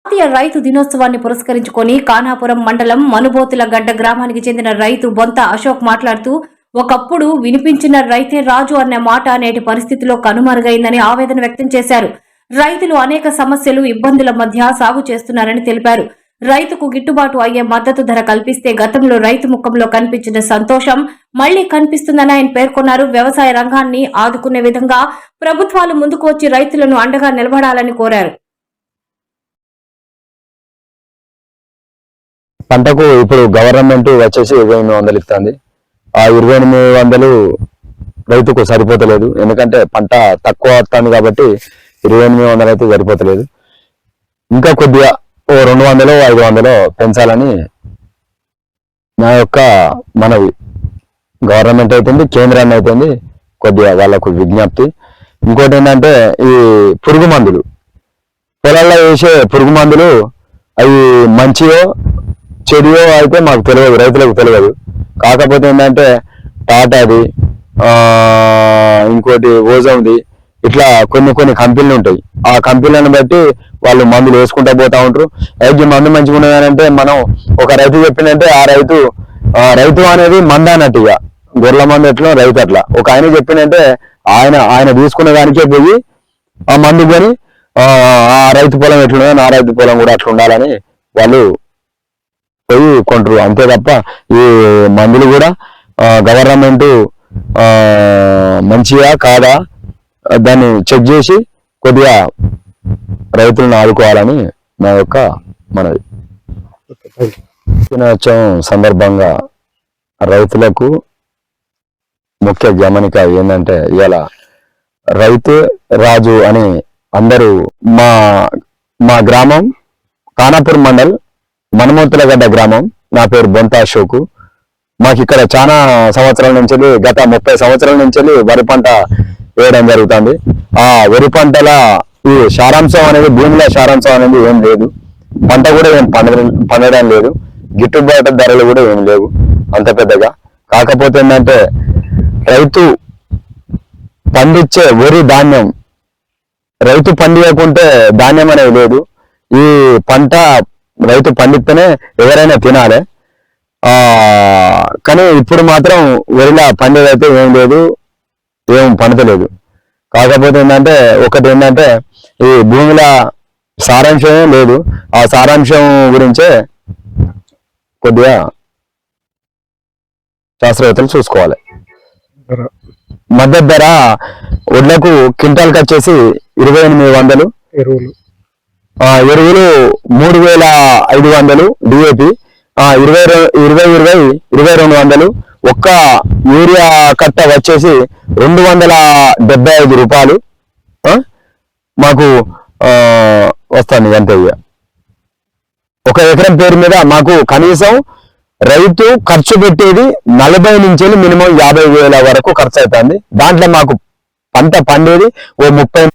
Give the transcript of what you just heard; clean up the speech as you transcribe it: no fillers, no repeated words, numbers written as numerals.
జాతీయ రైతు దినోత్సవాన్ని పురస్కరించుకొని కానాపురం మండలం మనుబోతుల గడ్డ గ్రామానికి చెందిన రైతు బొంత అశోక్ మాట్లాడుతూ ఒకప్పుడు వినిపించిన రైతే రాజు అన్న మాట నేటి పరిస్థితిలో కనుమరుగైందని ఆవేదన వ్యక్తం చేశారు. రైతులు అనేక సమస్యలు ఇబ్బందుల మధ్య సాగు చేస్తున్నారని తెలిపారు. రైతుకు గిట్టుబాటు అయ్యే మద్దతు ధర కల్పిస్తే గతంలో రైతు ముఖంలో కనిపించిన సంతోషం మళ్లీ కనిపిస్తుందని ఆయన పేర్కొన్నారు. వ్యవసాయ రంగాన్ని ఆదుకునే విధంగా ప్రభుత్వాలు ముందుకు వచ్చి రైతులను అండగా నిలబడాలని కోరారు. పంటకు ఇప్పుడు గవర్నమెంట్ వచ్చేసి 2800 ఇస్తుంది. ఆ 2800 రైతుకు సరిపోతలేదు. ఎందుకంటే పంట తక్కువ వస్తుంది కాబట్టి 2800 అయితే సరిపోతలేదు. ఇంకా కొద్దిగా 200 500 పెంచాలని నా యొక్క మనవి. గవర్నమెంట్ అవుతుంది, కేంద్రాన్ని అవుతుంది, కొద్దిగా వాళ్ళకు విజ్ఞప్తి. ఇంకోటి ఏంటంటే ఈ పురుగు మందులు, పొలాల్లో వేసే పురుగు మందులు అవి మంచియో చెడియో అయితే మాకు తెలియదు, రైతులకు తెలియదు. కాకపోతే ఏంటంటే టాటాది, ఇంకోటి ఓజోన్ది, ఇట్లా కొన్ని కంపెనీలు ఉంటాయి. ఆ కంపెనీలను బట్టి వాళ్ళు మందులు వేసుకుంటూ పోతా ఉంటారు. అయితే మందు మంచిగా ఉన్నదంటే మనం ఒక రైతు చెప్పినంటే ఆ రైతు అనేది మంద అన్నట్టు, ఇక గొర్రెల మందు ఎట్లా రైతు అట్లా. ఒక ఆయన చెప్పినంటే ఆయన తీసుకునే దానికే పోయి ఆ మందు కొని ఆ రైతు పొలం ఎట్లున్నదో నా రైతు పొలం కూడా అట్లా ఉండాలని వాళ్ళు పోయి కొంటారు. అంతే తప్ప ఈ మందులు కూడా గవర్నమెంట్ మంచిగా కాదా దాన్ని చెక్ చేసి కొద్దిగా రైతులను ఆదుకోవాలని నా యొక్క మనది. దినోత్సవం సందర్భంగా రైతులకు ముఖ్య గమనిక ఏంటంటే ఇవాళ రైతు రాజు అని అందరూ మా గ్రామం కానాపూర్ మండల్ మనుబోతులగడ్డ గ్రామం. నా పేరు బొంత అశోక్. మాకు ఇక్కడ చాలా సంవత్సరాల నుంచి, గత 30 సంవత్సరాల నుంచి వరి పంట వేయడం జరుగుతుంది. ఆ వరి పంటల ఈ సారాంశం అనేది, భూమిలో సారాంశం అనేది ఏం లేదు. పంట కూడా ఏం పండడం లేదు. గిట్టుబాటు ధరలు కూడా ఏం లేవు అంత పెద్దగా. కాకపోతే ఏంటంటే రైతు పండించే వరి ధాన్యం, రైతు పండియకుంటే ధాన్యం అనేది లేదు. ఈ పంట రైతు పండిస్తేనే ఎవరైనా తినాలి. కానీ ఇప్పుడు మాత్రం వరిలా పండేదైతే ఏం లేదు, ఏం పండతలేదు. కాకపోతే ఏంటంటే ఒకటి ఏంటంటే ఈ భూమిలో సారాంశం లేదు. ఆ సారాంశం గురించే కొద్దిగా శాస్త్రవేత్తలు చూసుకోవాలి. మద్దతు ధర వడ్లకు క్వింటాల్కి వచ్చేసి 2800. ఎరువులు 3500 డిఏపి, 2200. ఒక్క యూరియా కట్ట వచ్చేసి 275 రూపాయలు మాకు వస్తుంది. అంతే. ఒక ఎకరం పేరు మీద మాకు కనీసం రైతు ఖర్చు పెట్టేది 40 నుంచి మినిమం 50,000 వరకు ఖర్చు అవుతుంది. దాంట్లో మాకు పంట పండేది 30